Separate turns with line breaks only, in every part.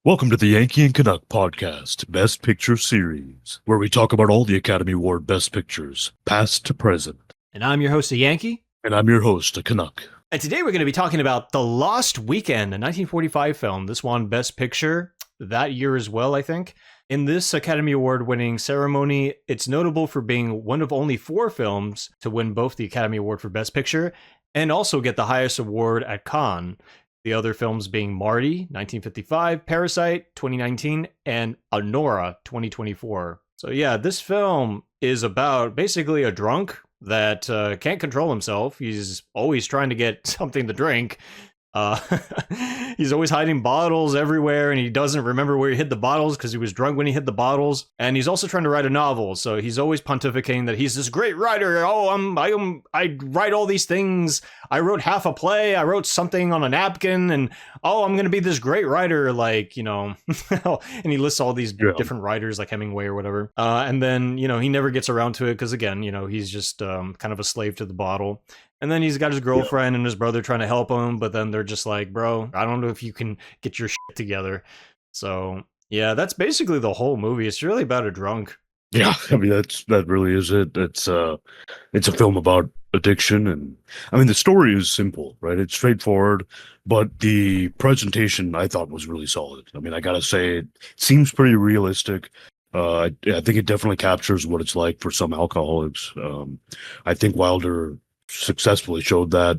Welcome to the Yankee and Canuck podcast, Best Picture Series, where we talk about all the Academy Award Best Pictures, past to present.
And I'm your host, a Yankee.
And I'm your host, a Canuck.
And today we're going to be talking about The Lost Weekend, a 1945 film. This won Best Picture that year as well, I think. In this Academy Award winning ceremony, it's notable for being one of only 4 films to win both the Academy Award for Best Picture and also get the highest award at Cannes. The other films being Marty, 1955, Parasite, 2019, and Honora, 2024. So yeah, this film is about basically a drunk that can't control himself. He's always trying to get something to drink. He's always hiding bottles everywhere, and he doesn't remember where he hid the bottles because he was drunk when he hid the bottles. And he's also trying to write a novel, so he's always pontificating that he's this great writer. Oh, I write all these things. I wrote half a play. I wrote something on a napkin, and I'm gonna be this great writer, and he lists all these different writers like Hemingway or whatever. And then he never gets around to it because again, he's just kind of a slave to the bottle. And then he's got his girlfriend and his brother trying to help him, but then they're just like, bro, I don't know if you can get your shit together. So, yeah, that's basically the whole movie. It's really about a drunk.
Yeah, I mean, that really is it. It's a film about addiction. And, I mean, the story is simple, right? It's straightforward, but the presentation, I thought, was really solid. I mean, I gotta say, it seems pretty realistic. I think it definitely captures what it's like for some alcoholics. I think Wilder successfully showed that,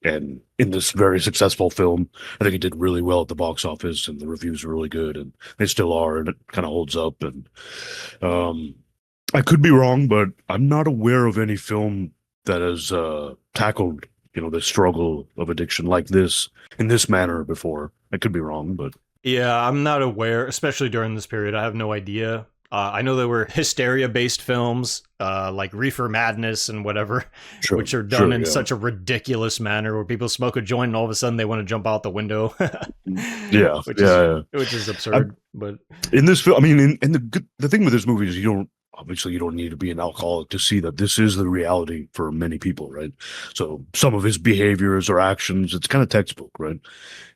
and in this very successful film, I think it did really well at the box office, and the reviews are really good, and they still are, and it kind of holds up. And I could be wrong, but I'm not aware of any film that has tackled the struggle of addiction like this in this manner before. I could be wrong, but
yeah, I'm not aware, especially during this period. I have no idea. I know there were hysteria-based films like Reefer Madness and whatever, which are done in such a ridiculous manner where people smoke a joint and all of a sudden they want to jump out the window. Which is absurd. But
in this film, I mean, the thing with this movie is you don't need to be an alcoholic to see that this is the reality for many people, right? So some of his behaviors or actions, it's kind of textbook, right?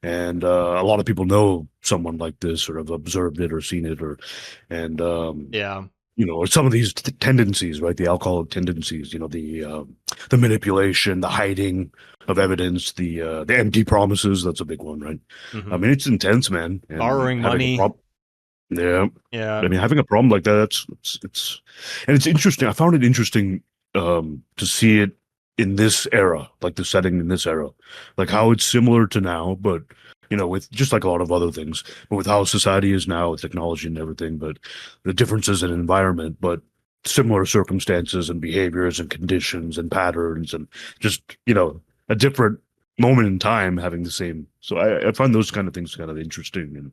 And a lot of people know someone like this or have observed it or seen it or some of these tendencies, right? The alcoholic tendencies, the manipulation, the hiding of evidence, the empty promises. That's a big one, right? Mm-hmm. I mean, it's intense, man. And
borrowing money.
Yeah. I mean, having a problem like that, it's interesting. I found it interesting to see it in this era, like the setting in this era, like how it's similar to now, but with just like a lot of other things, but with how society is now with technology and everything, but the differences in environment, but similar circumstances and behaviors and conditions and patterns and just, a different moment in time having the same. So I find those kind of things kind of interesting. And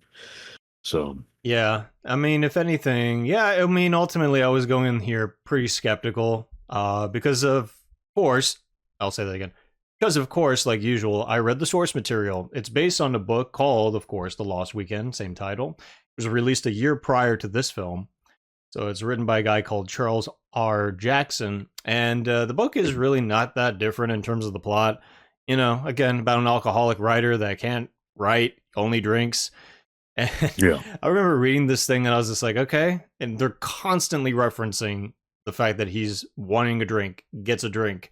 so,
yeah, I mean, if anything, ultimately I was going in here pretty skeptical because of course, I'll say that again. Because, of course, like usual, I read the source material. It's based on a book called, of course, The Lost Weekend, same title. It was released a year prior to this film. So it's written by a guy called Charles R. Jackson. And the book is really not that different in terms of the plot. Again, about an alcoholic writer that can't write, only drinks. And I remember reading this thing and I was just like, okay. And they're constantly referencing the fact that he's wanting a drink, gets a drink.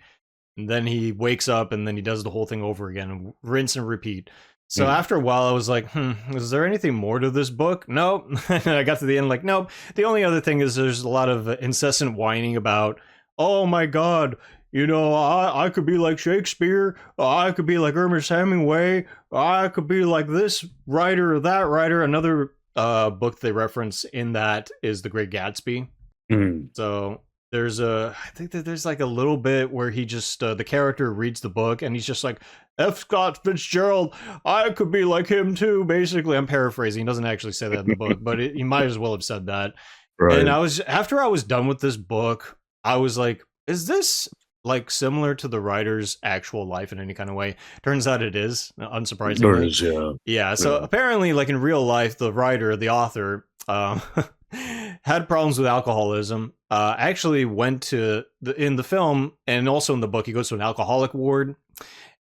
And then he wakes up and then he does the whole thing over again, rinse and repeat. So after a while, I was like, is there anything more to this book? Nope. And I got to the end like, nope. The only other thing is there's a lot of incessant whining about, oh my God, I could be like Shakespeare. I could be like Ernest Hemingway. I could be like this writer or that writer. Another book they reference in that is The Great Gatsby. So I think that there's like a little bit where he just, the character reads the book and he's just like, F. Scott Fitzgerald, I could be like him too, basically. I'm paraphrasing. He doesn't actually say that in the book, but he might as well have said that. Right. And after I was done with this book, I was like, is this like similar to the writer's actual life in any kind of way? Turns out it is, unsurprisingly.
It is,
yeah. So apparently, like in real life, the writer, the author, had problems with alcoholism. Actually went to in the film and also in the book, he goes to an alcoholic ward.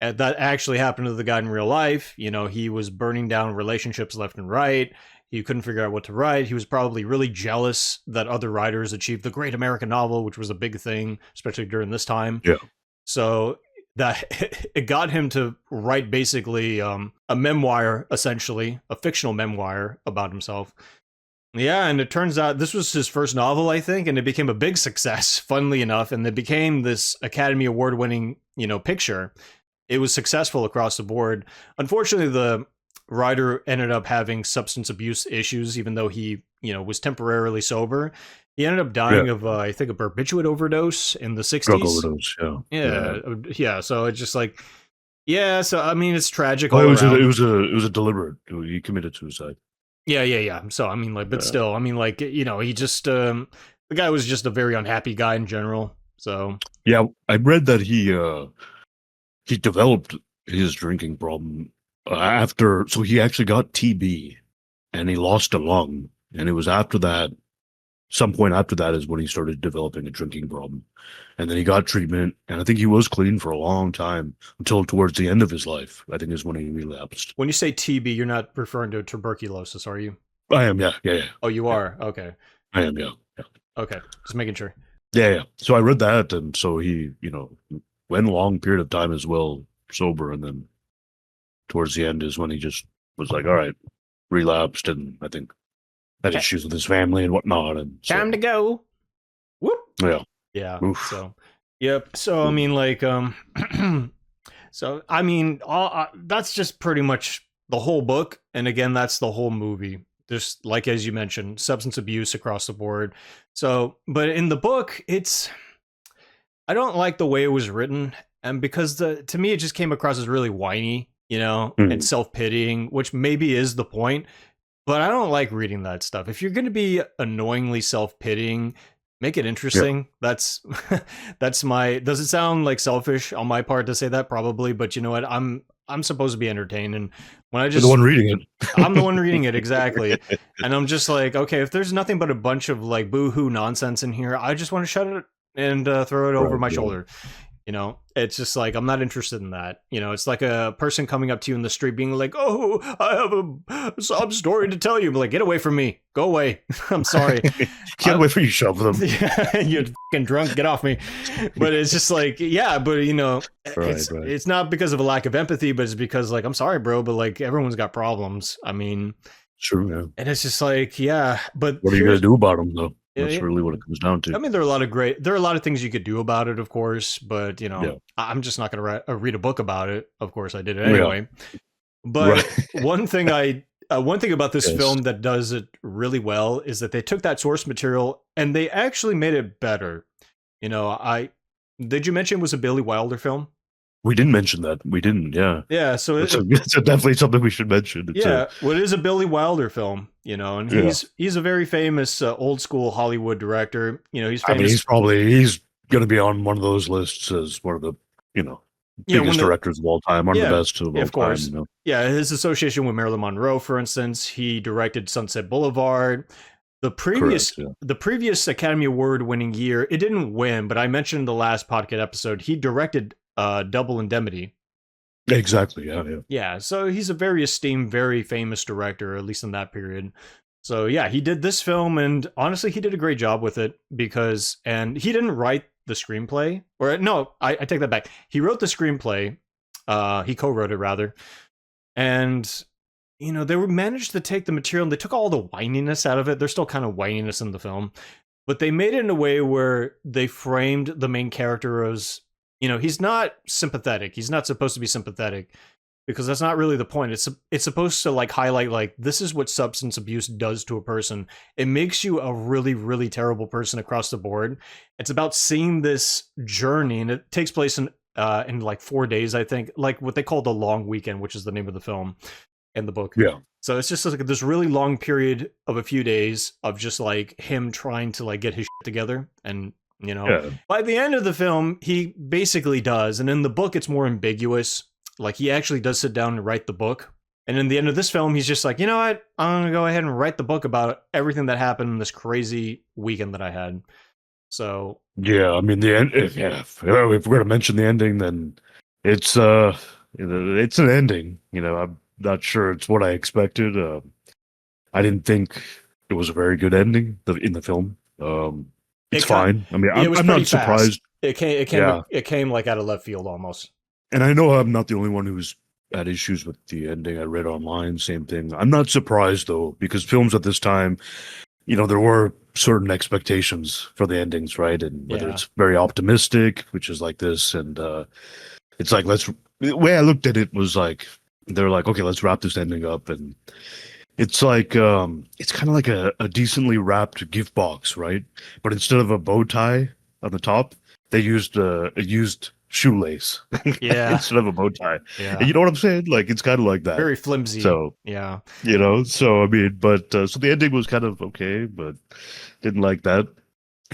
And that actually happened to the guy in real life. You know, he was burning down relationships left and right. He couldn't figure out what to write. He was probably really jealous that other writers achieved the great American novel, which was a big thing, especially during this time.
Yeah.
So that it got him to write basically a memoir, essentially, a fictional memoir about himself. Yeah, and it turns out this was his first novel, I think, and it became a big success, funnily enough, and it became this Academy Award-winning, you know, picture. It was successful across the board. Unfortunately, the writer ended up having substance abuse issues, even though he, you know, was temporarily sober. He ended up dying of, I think, a barbiturate overdose in the 60s.
Drug overdose,
Yeah. So it's just like, yeah. So I mean, it's tragic.
Well,
all
it
around.
was a deliberate. He committed suicide.
Yeah. So I mean, like, but still, I mean, like, you know, he just the guy was just a very unhappy guy in general. So
yeah, I read that he developed his drinking problem after, so he actually got TB and he lost a lung, and it was after that, some point after that is when he started developing a drinking problem, and then he got treatment, and I think he was clean for a long time until towards the end of his life, I think, is when he relapsed.
when you say TB, you're not referring to tuberculosis, are you?
I am, yeah.
Oh, you are? Okay.
I am, yeah.
Okay. Just making sure.
Yeah. So I read that, and so he, went a long period of time as well sober, and then towards the end is when he just was like, all right, relapsed, and I think had issues with his family and whatnot, and so,
Time to go. Whoop.
Yeah.
Oof. So, yep. So I mean, like, so I mean, that's just pretty much the whole book, and again, that's the whole movie. Just like as you mentioned, substance abuse across the board. So, but in the book, I don't like the way it was written, and because to me it just came across as really whiny, you know, and self-pitying, which maybe is the point. But I don't like reading that stuff. If you're going to be annoyingly self-pitying, make it interesting. Yeah. That's my. Does it sound like selfish on my part to say that? Probably, but you know what? I'm supposed to be entertained, and when
You're the one reading it.
I'm the one reading it, exactly. And I'm just like, okay, if there's nothing but a bunch of like boohoo nonsense in here, I just want to shut it and throw it over my shoulder. You know, it's just like, I'm not interested in that. You know, it's like a person coming up to you in the street being like, oh, I have a sob story to tell you. But like, get away from me. Go away. I'm sorry.
Can't wait for you to shove them.
You're fucking drunk. Get off me. But it's just like, yeah, but you know, it's not because of a lack of empathy, but it's because like, I'm sorry, bro, but like everyone's got problems. I mean,
true, yeah.
And it's just like, yeah, but
what are you going to do about them though? That's really what it comes down to.
I mean, there are a lot of things you could do about it, of course, but you know, I'm just not going to read a book about it. Of course, I did it anyway. Yeah. But one thing about this film that does it really well is that they took that source material and they actually made it better. You know, did you mention it was a Billy Wilder film?
We didn't mention that. We didn't, yeah.
Yeah, so
it's definitely something we should mention.
Well, it is a Billy Wilder film, you know, and he's a very famous old school Hollywood director. You know, he's famous.
I mean, he's going to be on one of those lists as one of the, biggest directors of all time, one of the best of all
course.
time.
Yeah, his association with Marilyn Monroe, for instance, he directed Sunset Boulevard. The previous Academy Award winning year, it didn't win, but I mentioned in the last podcast episode, he directed Double Indemnity.
Exactly, yeah.
So he's a very esteemed, very famous director, at least in that period. So yeah, he did this film, and honestly, he did a great job with it and he didn't write the screenplay, or no, I take that back. He wrote the screenplay, he co-wrote it rather, and you know, they managed to take the material and they took all the whininess out of it. There's still kind of whininess in the film, but they made it in a way where they framed the main character as, you know, he's not sympathetic. He's not supposed to be sympathetic because that's not really the point. It's supposed to like highlight like, this is what substance abuse does to a person. It makes you a really, really terrible person across the board. It's about seeing this journey, and it takes place in like 4 days, I think, like what they call the long weekend, which is the name of the film and the book.
Yeah.
So it's just like this really long period of a few days of just like him trying to like get his shit together. And you know, by the end of the film, he basically does. And in the book, it's more ambiguous. Like he actually does sit down and write the book. And in the end of this film, he's just like, you know what? I'm going to go ahead and write the book about everything that happened in this crazy weekend that I had. So.
Yeah, I mean, the end, if we're going to mention the ending, then it's an ending. I'm not sure it's what I expected. I didn't think it was a very good ending in the film. It's
It kind,
fine. I mean,
it was
I'm
pretty
not
fast.
surprised.
It came like out of left field almost.
And I know I'm not the only one who's had issues with the ending. I read online, same thing. I'm not surprised though, because films at this time, there were certain expectations for the endings, right? And whether
Yeah.
it's very optimistic, which is like this, and it's like the way I looked at it was like they're like, okay, let's wrap this ending up, and it's like it's kind of like a decently wrapped gift box, right? But instead of a bow tie on the top, they used a used shoelace
Yeah.
instead of a bow tie.
Yeah.
And you know what I'm saying? Like it's kind of like that.
Very flimsy.
So
yeah.
so I mean, but so the ending was kind of okay, but didn't like that.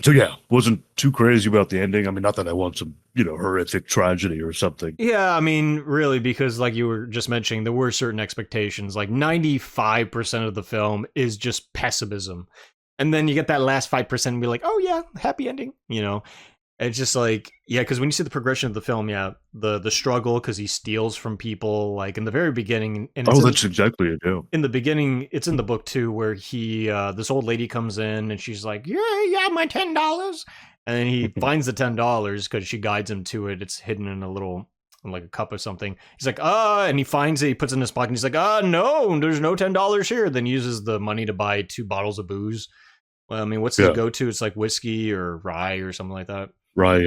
So yeah, wasn't too crazy about the ending. I mean, not that I want some, horrific tragedy or something.
Yeah, I mean, really, because like you were just mentioning, there were certain expectations. Like 95% of the film is just pessimism. And then you get that last 5% and be like, oh yeah, happy ending, It's just like, yeah, because when you see the progression of the film, yeah, the struggle because he steals from people, like in the very beginning, and it's
That's exactly it. Yeah.
in the beginning, it's in the book too, where he this old lady comes in and she's like, yeah, my $10, and then he finds the $10 because she guides him to it. It's hidden in like a cup or something. He's like, and he finds it, he puts it in his pocket, and he's like, no, there's no $10 here. Then uses the money to buy 2 bottles of booze. Well, I mean, what's his go-to? It's like whiskey or rye or something like that. Rye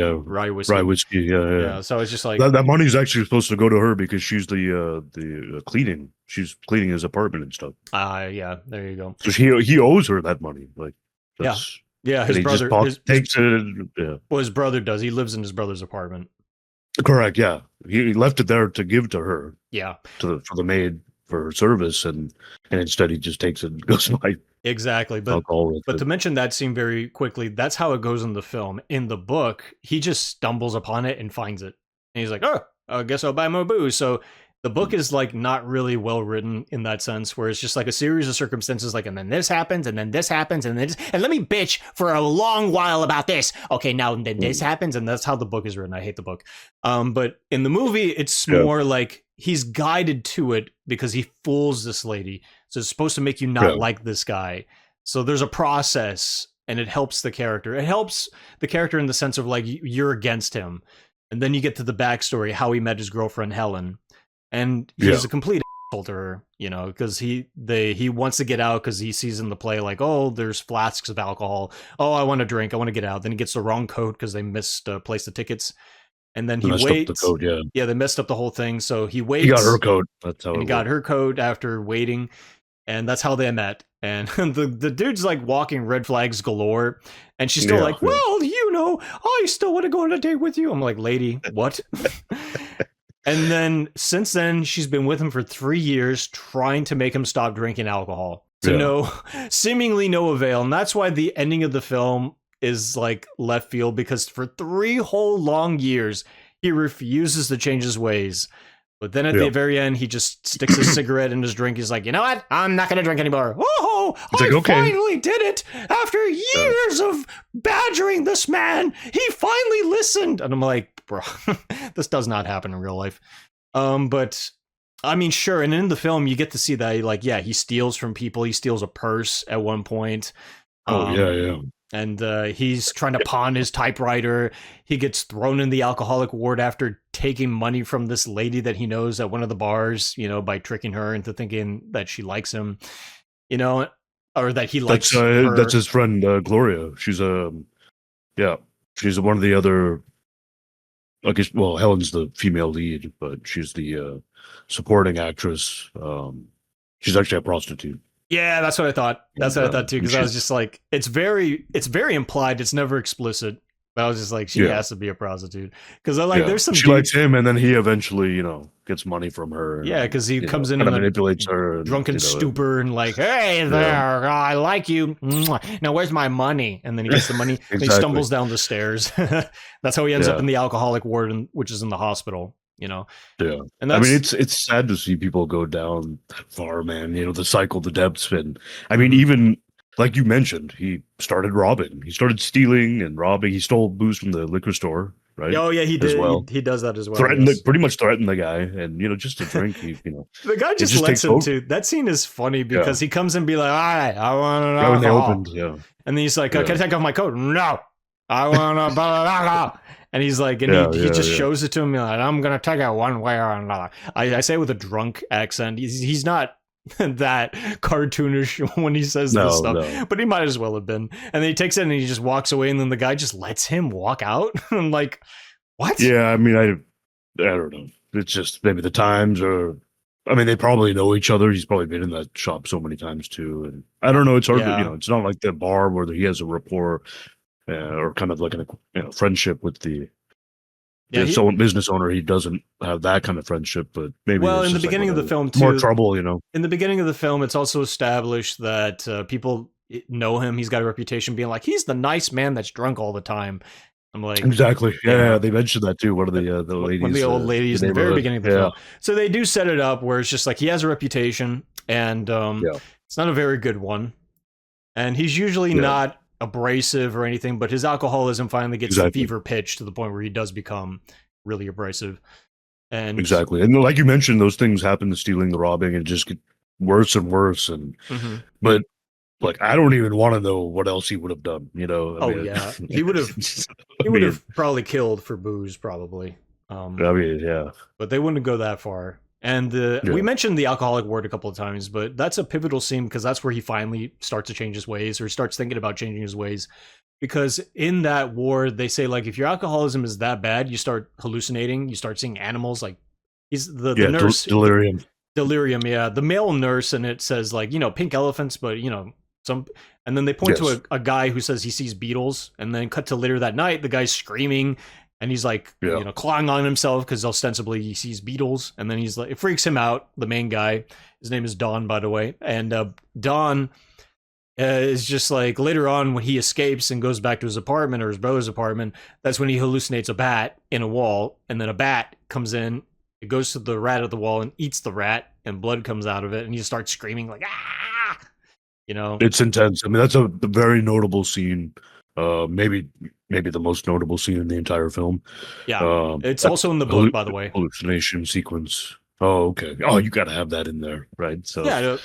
whiskey.
Rye whiskey. Yeah.
So it's just like
that money is actually supposed to go to her because she's the cleaning. She's cleaning his apartment and stuff.
Yeah, there you go.
So he owes her that money. Like,
yeah. His brother
takes it. Yeah.
Well, his brother does. He lives in his brother's apartment.
Correct. Yeah, he left it there to give to her.
Yeah.
For the maid for her service, and instead he just takes it and goes buy.
Exactly, but to mention that scene very quickly, that's how it goes in the film. In the book, he just stumbles upon it and finds it, and he's like, "Oh, I guess I'll buy more booze." So the book is like not really well written in that sense, where it's just like a series of circumstances, like, and then this happens, and then this happens, and then this, and let me bitch for a long while about this. Okay, now and then this happens, and that's how the book is written. I hate the book, but in the movie, it's more like he's guided to it because he fools this lady. So it's supposed to make you not like this guy. So there's a process, and it helps the character. It helps the character in the sense of like you're against him, and then you get to the backstory, how he met his girlfriend Helen, and he's a complete asshole to her, because he wants to get out because he sees in the play like, oh, there's flasks of alcohol. Oh, I want to drink. I want to get out. Then he gets the wrong coat because they missed place the tickets. And then he waits.
Up the code,
yeah, they messed up the whole thing. So he waits.
He got her code. That's how
he got her code after waiting. And that's how they met. And the dude's like walking red flags galore. And she's still like, well, I still want to go on a date with you. I'm like, lady, what? And then since then, she's been with him for 3 years, trying to make him stop drinking alcohol. Seemingly no avail. And that's why the ending of the film is like left field, because for 3 whole long years, he refuses to change his ways. But then at the very end, he just sticks his cigarette in his drink. He's like, you know what? I'm not going to drink anymore. Oh, I finally did it. After years of badgering this man, he finally listened. And I'm like, bro, this does not happen in real life. But I mean, sure. And in the film, you get to see that, like, he steals from people. He steals a purse at one point. And he's trying to pawn his typewriter. He gets thrown in the alcoholic ward after taking money from this lady that he knows at one of the bars, by tricking her into thinking that she likes him, or that he likes her.
That's his friend, Gloria. She's she's one of the other, I guess, well, Helen's the female lead, but she's the supporting actress. She's actually a prostitute.
Yeah, that's what I thought. That's what I thought too, because I was just like, it's very implied. It's never explicit. But I was just like, she has to be a prostitute, because there's some.
She likes him, and then he eventually, gets money from her.
Yeah, because he comes in and
manipulates her,
drunken stupor, and like, hey there, I like you. Now where's my money? And then he gets the money. And he stumbles down the stairs. That's how he ends up in the alcoholic ward, which is in the hospital. And
I mean, it's sad to see people go down that far, man. The cycle, the depths, and I mean, even like you mentioned, he started robbing. He started stealing and robbing. He stole booze from the liquor store, right?
Oh yeah, he
As
did.
well.
He does that as well.
Threatened,
Yes.
pretty much threatened the guy, and just a drink.
The guy
it
just
just
lets
takes
him
over.
to. That scene is funny
Yeah,
because he comes and be like, "All right, I want an
right when they
alcohol,"
opened. Yeah,
and then he's like,
yeah,
"Can I take off my coat?" No, I want a bottle of alcohol. And he's like, and
yeah,
he
yeah,
just
yeah.
shows it to him. Like, I'm gonna take it one way or another. I say it with a drunk accent. He's not that cartoonish when he says this
No,
stuff,
no.
but he might as well have been. And then he takes it and he just walks away, and then the guy just lets him walk out. I'm like, what?
Yeah, I mean, I don't know. It's just maybe the times, or I mean, they probably know each other. He's probably been in that shop so many times too, and I don't know. It's hard to,
Yeah.
it's not like the bar where he has a rapport, or kind of like a friendship with
Yeah,
the business owner. He doesn't have that kind of friendship, but maybe
well,
it's
in the
just like
beginning of the
whatever.
film
More
too.
trouble,
In the beginning of the film, it's also established that people know him. He's got a reputation being like, he's the nice man that's drunk all the time. I'm like,
Exactly. Yeah,
yeah.
they mentioned that too. One of the ladies,
One of the old ladies in the very
neighborhood.
beginning of the film. So they do set it up where it's just like he has a reputation, and
Yeah.
it's not a very good one. And he's usually
Yeah.
not abrasive or anything, but his alcoholism finally gets
Exactly.
fever pitch to the point where he does become really abrasive. And
Exactly. And like you mentioned, those things happen, the stealing, the robbing, and just get worse and worse. And
Mhm.
but like, I don't even want to know what else he would have done.
Oh, yeah. He would have. He would have probably killed for booze, probably.
I mean, yeah.
But they wouldn't go that far. And
Yeah.
we mentioned the alcoholic word a couple of times, but that's a pivotal scene because that's where he finally starts to change his ways, or starts thinking about changing his ways. Because in that ward, they say, like, if your alcoholism is that bad, you start hallucinating, you start seeing animals. Like, he's the nurse.
Delirium.
Delirium, yeah. The male nurse, and it says, like, pink elephants, but, some. And then they point to a guy who says he sees beetles, and then cut to later that night, the guy's screaming, and he's like, clawing on himself because ostensibly he sees beetles, and then he's like, it freaks him out. The main guy, his name is Don, by the way, and Don is just like, later on when he escapes and goes back to his apartment, or his brother's apartment, that's when he hallucinates a bat in a wall, and then a bat comes in, it goes to the rat at the wall and eats the rat, and blood comes out of it, and he starts screaming like, ah.
It's intense. I mean, that's a very notable scene. Maybe the most notable scene in the entire film.
Yeah, it's also in the book, by the way.
Hallucination sequence. Oh, okay. Oh, you got to have that in there, right? So
yeah,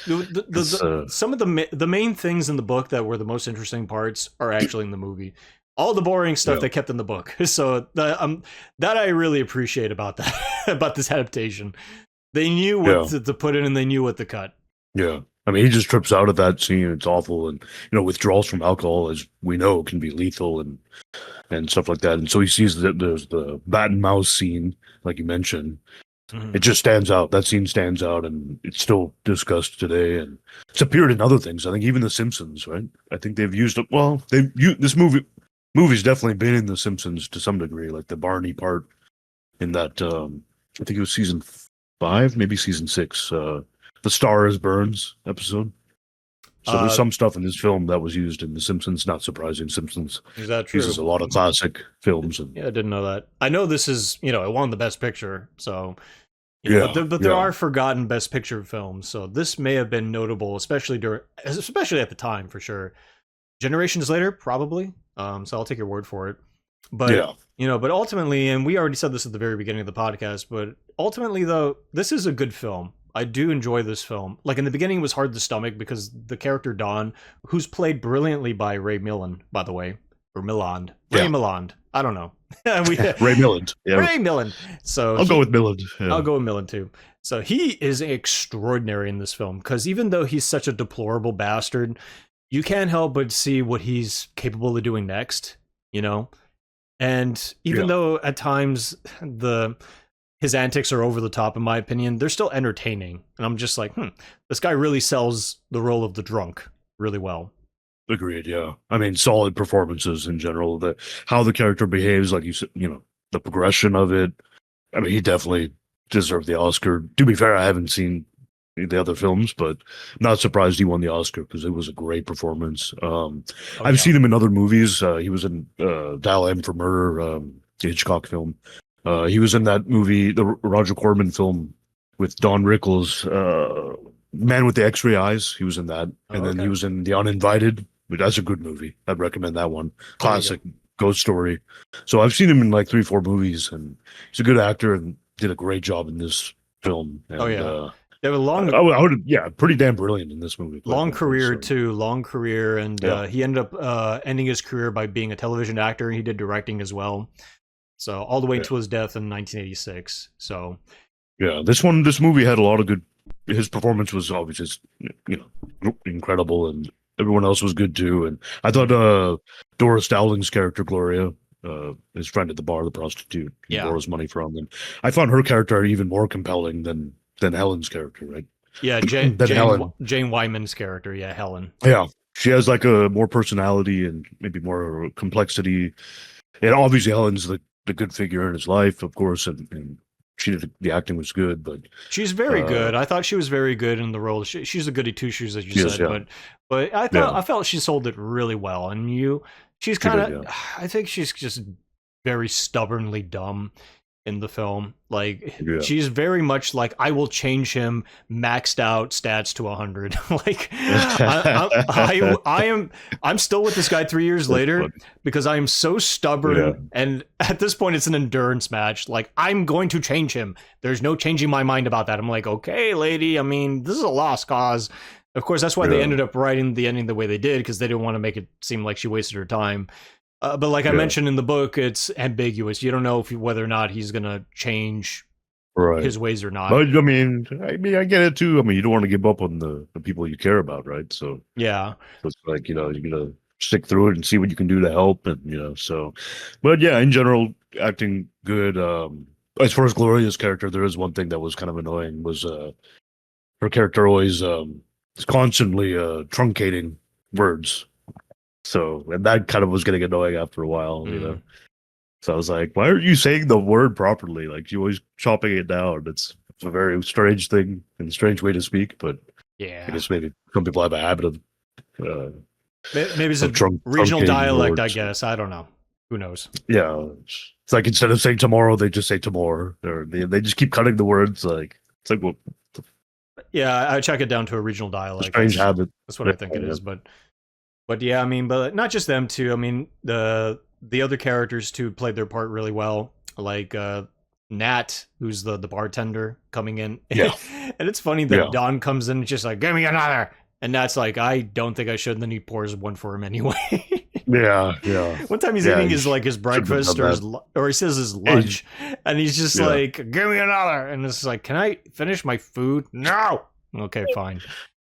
some of the main things in the book that were the most interesting parts are actually in the movie. All the boring stuff they kept in the book. So that I really appreciate about that about this adaptation. They knew what to put in, and they knew what to cut.
Yeah. I mean, he just trips out at that scene. It's awful. And, withdrawals from alcohol, as we know, can be lethal and stuff like that. And so he sees that there's the bat and mouse scene, like you mentioned. Mm-hmm. It just stands out. That scene stands out, and it's still discussed today. And it's appeared in other things. I think even The Simpsons, right? I think they've used it. Well, this movie's definitely been in The Simpsons to some degree, like the Barney part in that, I think it was season 5, maybe season 6, the Star is Burns episode. So there's some stuff in this film that was used in The Simpsons. Not surprising. Simpsons
is that true?
Uses a lot of classic films. And,
yeah, I didn't know that. I know this is, it won the Best Picture. So, but there are forgotten Best Picture films. So this may have been notable, especially at the time, for sure. Generations later, probably. So I'll take your word for it. But but ultimately, and we already said this at the very beginning of the podcast, but ultimately, though, this is a good film. I do enjoy this film. Like, in the beginning, it was hard to stomach because the character Don, who's played brilliantly by Ray Milland, by the way, or Milland. Ray Milland. I don't know.
Ray Milland. Yeah.
Ray Milland. So
I'll go with Milland. Yeah.
I'll go with Milland too. So he is extraordinary in this film because even though he's such a deplorable bastard, you can't help but see what he's capable of doing next. And even though at times his antics are over the top, in my opinion, they're still entertaining. And I'm just like, this guy really sells the role of the drunk really well.
Agreed, yeah. I mean, solid performances in general. How the character behaves, like you said, the progression of it. I mean, he definitely deserved the Oscar. To be fair, I haven't seen the other films, but I'm not surprised he won the Oscar because it was a great performance. I've seen him in other movies. He was in Dial M for Murder, the Hitchcock film. He was in that movie, the Roger Corman film with Don Rickles, Man with the X-Ray Eyes. He was in that. And then he was in The Uninvited. That's a good movie. I'd recommend that one. Classic Ghost Story. So I've seen him in like 3, 4 movies, and he's a good actor and did a great job in this film.
Oh
And
yeah, they have a
I would, yeah, pretty damn brilliant in this movie, quite
long
frankly.
career
So
too, long career, and
yeah,
he ended up ending his career by being a television actor. He did directing as well, so all the way
yeah,
until his death in 1986. So
yeah. This movie had a lot of good. His performance was obviously just, incredible, and everyone else was good too. And I thought Doris Dowling's character Gloria, his friend at the bar, the prostitute he
yeah,
borrows money from, and I found her character even more compelling than Helen's character, right?
yeah,
Than Helen.
Jane Wyman's character, yeah, Helen.
Yeah, she has like a more personality and maybe more complexity. And obviously, Helen's the good figure in his life, of course, and the acting was good, but
She's very
uh,
good. I thought she was very good in the role. She's a goody two shoes, as you
yes,
said,
yeah,
but
yeah,
I felt she sold it really well. And she's
she
kind
did,
of,
yeah,
I think she's just very stubbornly dumb in the film. Like
yeah.
she's very much like, I will change him maxed out stats to 100. Like I'm still with this guy 3 years
That's
later
funny.
because I am so
Yeah,
stubborn, and at this point it's an endurance match. Like I'm going to change him. There's no changing my mind about that. I'm like, okay, lady, I mean, this is a lost cause. Of course, that's why they
yeah,
ended up writing the ending the way they did, because they didn't want to make it seem like she wasted her time. But like I
yeah.
mentioned in the book, it's ambiguous. You don't know whether or not he's gonna change
Right.
his ways or not.
But I get it too. I mean, you don't want to give up on the people you care about, right?
Yeah,
So it's like, you're gonna stick through it and see what you can do to help, and so. But yeah, in general, acting good. As far as Gloria's character, there is one thing that was kind of annoying, was her character always is constantly truncating words. So, and that kind of was getting annoying after a while. So I was like, why aren't you saying the word properly? Like, you always chopping it down. It's a very strange thing and strange way to speak, but I
yeah.
guess maybe some people have a habit of uh,
Maybe it's a regional
truncating
dialect. I
words.
guess I don't know. Who knows?
Yeah, it's like instead of saying tomorrow, they just say tomorrow, or they just keep cutting the words. Like, it's like, what
Yeah, I check it down to a regional
a
dialect.
strange habit.
That's what I think it is. But yeah, I mean, but not just them too. I mean, the other characters too played their part really well. Like Nat, who's the bartender coming in.
Yeah,
And it's funny that
yeah,
Don comes in and just like, give me another. And Nat's like, I don't think I should. And then he pours one for him anyway.
yeah.
One time he's
Yeah,
eating
you
his
shouldn't have
breakfast
done
or
that.
or he says his lunch, and he's just
Yeah,
like, "Give me another," and it's like, "Can I finish my food?" No. Okay, fine.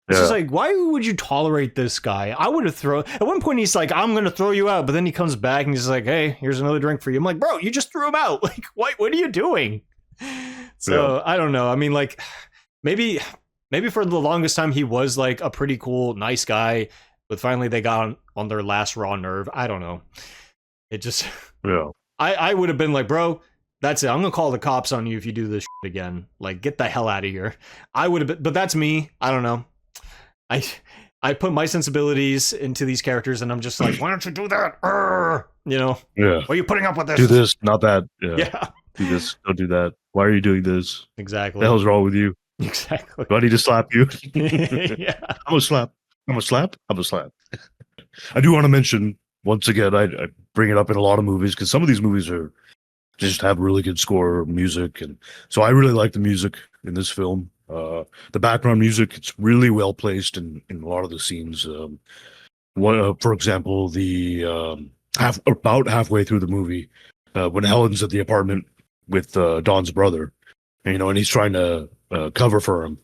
It's just
yeah,
like, why would you tolerate this guy? I would have thrown. At one point, he's like, "I'm gonna throw you out," but then he comes back and he's like, "Hey, here's another drink for you." I'm like, "Bro, you just threw him out. Like, what are you doing?" So
yeah,
I don't know. I mean, like, maybe for the longest time he was like a pretty cool, nice guy, but finally they got on their last raw nerve. I don't know. It just,
yeah.
I would have been like, bro, that's it. I'm gonna call the cops on you if you do this shit again. Like, get the hell out of here. I would have been, but that's me. I don't know. I I put my sensibilities into these characters, and I'm just like, why don't you do that? Urgh!
Yeah.
Why are you putting up with this?
Do this, not that. Yeah.
Yeah,
Do this, don't do that. Why are you doing this? The
exactly,
hell's wrong with you?
exactly.
Do I need to slap you?
Yeah,
I'm gonna slap. I'm gonna slap. I'm gonna slap. I do want to mention once again. I bring it up in a lot of movies because some of these movies are just have really good score music, and so I really like the music in this film. The background music, it's really well placed in a lot of the scenes. For example, the about halfway through the movie, when Helen's at the apartment with Don's brother, and he's trying to cover for him.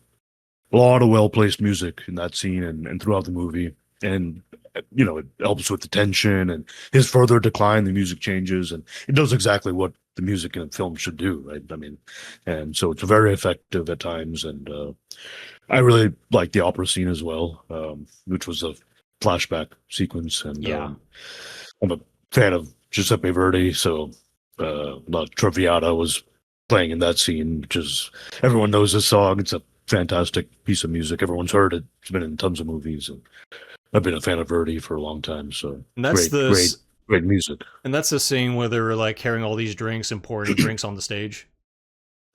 A lot of well placed music in that scene and throughout the movie, and it helps with the tension and his further decline. The music changes, and it does exactly what the music in a film should do, right? I mean, and so it's very effective at times, and I really like the opera scene as well, which was a flashback sequence, and
yeah.
I'm a fan of Giuseppe Verdi, so La Traviata was playing in that scene, which is everyone knows this song. It's a fantastic piece of music. Everyone's heard it. It's been in tons of movies, and I've been a fan of Verdi for a long time. So
And that's
great music.
and that's the scene where they were like carrying all these drinks and pouring drinks on the stage.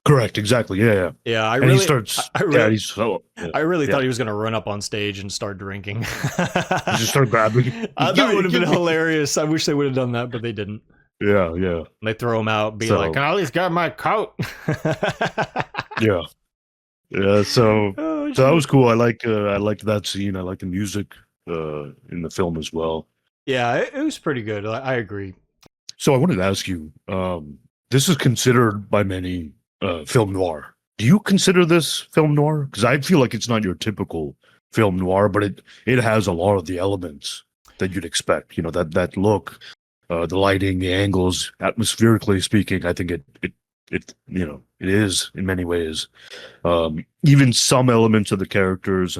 Correct. Exactly. Yeah. Yeah.
Yeah, I
And he
really,
starts.
I
Yeah.
really,
He's so. Yeah.
I really
Yeah.
thought he was gonna run up on stage and start drinking.
He just started grabbing. Give
That
me.
would have been
Give me.
hilarious. I wish they would have done that, but they didn't.
Yeah. Yeah.
They throw him out, be like,
So.
"Oh, he's got my coat."
Yeah. Yeah. So.
Oh,
So that was
shit.
cool. I liked that scene. I liked the music in the film as well.
Yeah, it was pretty good. I agree.
So I wanted to ask you, this is considered by many film noir. Do you consider this film noir? Because I feel like it's not your typical film noir, but it has a lot of the elements that you'd expect. You know, that look, the lighting, the angles, atmospherically speaking. I think it you know it is in many ways. Even some elements of the characters,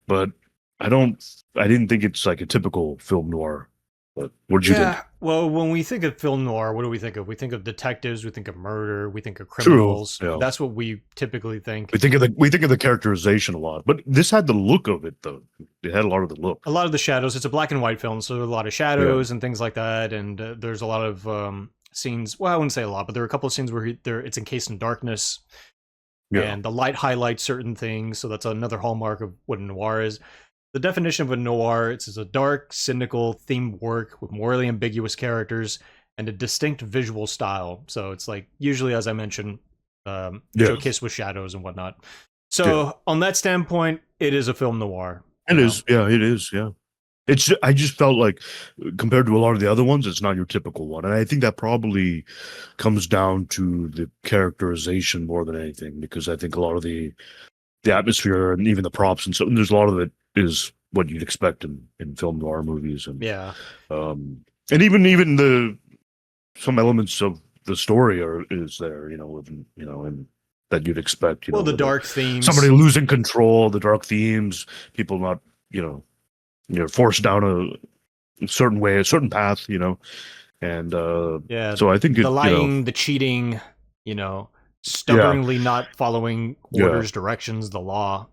but I didn't think it's like a typical film noir. But what did you think?
Yeah, well, when we think of film noir, what do we think of? We think of detectives, we think of murder, we think of
True.
criminals.
Yeah.
That's what we typically think.
We think of the characterization a lot, but this had the look of it though. It had a lot of the look.
A lot of the shadows. It's a black and white film, so there are a lot of shadows and things like that. And there's a lot of scenes. Well, I wouldn't say a lot, but there are a couple of scenes where it's encased in darkness,
Yeah.
and the light highlights certain things. So that's another hallmark of what a noir is. The definition of a noir, it's a dark, cynical, themed work with morally ambiguous characters and a distinct visual style. So it's like, usually, as I mentioned, showcased with shadows and whatnot. So on that standpoint, it is a film noir.
It is. Yeah, it is. Yeah. I just felt like compared to a lot of the other ones, it's not your typical one. And I think that probably comes down to the characterization more than anything, because I think a lot of the atmosphere and even the props and so there's a lot of it is what you'd expect in film noir movies. And and even the some elements of the story is there, and that you'd expect,
well, the dark themes,
somebody losing control, the dark themes, people not, forced down a certain way, a certain path, and so I think
the lying, the cheating, stubbornly not following orders, directions, the law.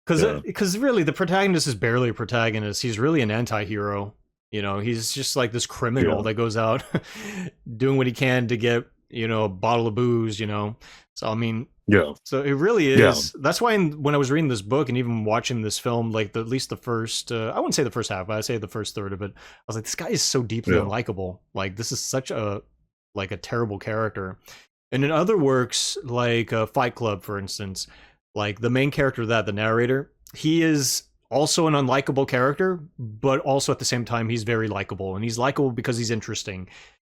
Because really the protagonist is barely a protagonist. He's really an anti-hero. He's just like this criminal that goes out doing what he can to get, a bottle of booze, So, I mean, so it really is. That's why when I was reading this book and even watching this film, like at least the first, I wouldn't say the first half, but I'd say the first third of it, I was like, this guy is so deeply unlikable. Like, this is such a terrible character. And in other works, like Fight Club, for instance, like the main character of that, the narrator, he is also an unlikable character, but also at the same time, he's very likable. And he's likable because he's interesting.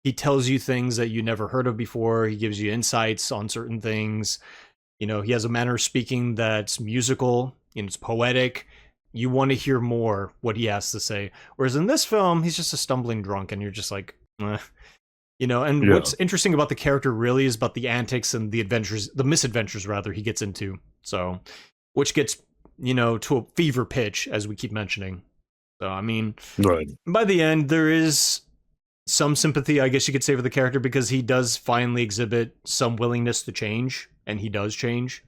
He tells you things that you never heard of before. He gives you insights on certain things. He has a manner of speaking that's musical and it's poetic. You want to hear more what he has to say. Whereas in this film, he's just a stumbling drunk and you're just like, eh. What's interesting about the character really is about the antics and the misadventures rather he gets into. So, which gets, to a fever pitch, as we keep mentioning. So, I mean, by the end, there is some sympathy, I guess you could say, for the character because he does finally exhibit some willingness to change, and he does change.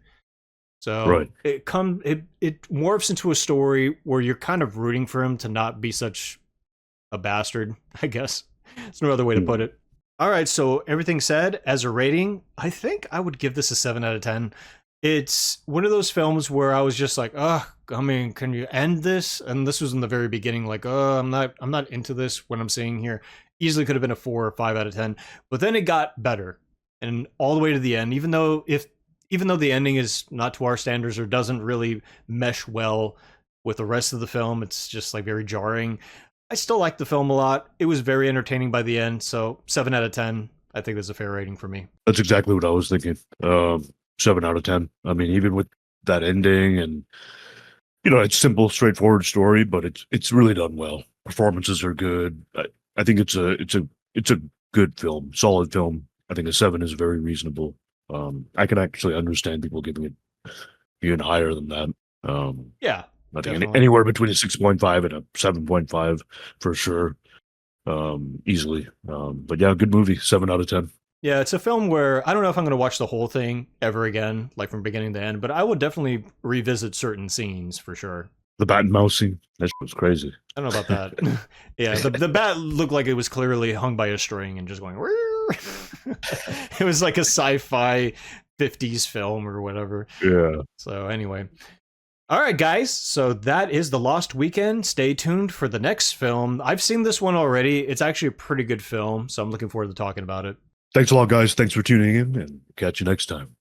So it morphs into a story where you're kind of rooting for him to not be such a bastard, I guess. There's no other way to put it. All right, so everything said, as a rating, I think I would give this a 7 out of 10. It's one of those films where I was just like, can you end this? And this was in the very beginning, like, I'm not into this, what I'm seeing here. Easily could have been a 4 or 5 out of 10. But then it got better. And all the way to the end, even though the ending is not to our standards or doesn't really mesh well with the rest of the film, it's just like very jarring. I still like the film a lot. It was very entertaining by the end, so 7 out of 10. I think that's a fair rating for me.
That's exactly what I was thinking. 7 out of 10. I mean, even with that ending and, it's simple, straightforward story, but it's really done well. Performances are good. I think it's a good film, solid film. I think a 7 is very reasonable. I can actually understand people giving it even higher than that. I think anywhere between a 6.5 and a 7.5 for sure, easily. But yeah, good movie, 7 out of 10.
Yeah, it's a film where I don't know if I'm going to watch the whole thing ever again, like from beginning to end, but I would definitely revisit certain scenes for sure.
The bat and mouse scene, that was crazy.
I don't know about that. Yeah, the bat looked like it was clearly hung by a string and just going. It was like a sci-fi 50s film or whatever.
Yeah.
So anyway. All right, guys. So that is The Lost Weekend. Stay tuned for the next film. I've seen this one already. It's actually a pretty good film, so I'm looking forward to talking about it.
Thanks a lot, guys. Thanks for tuning in, and catch you next time.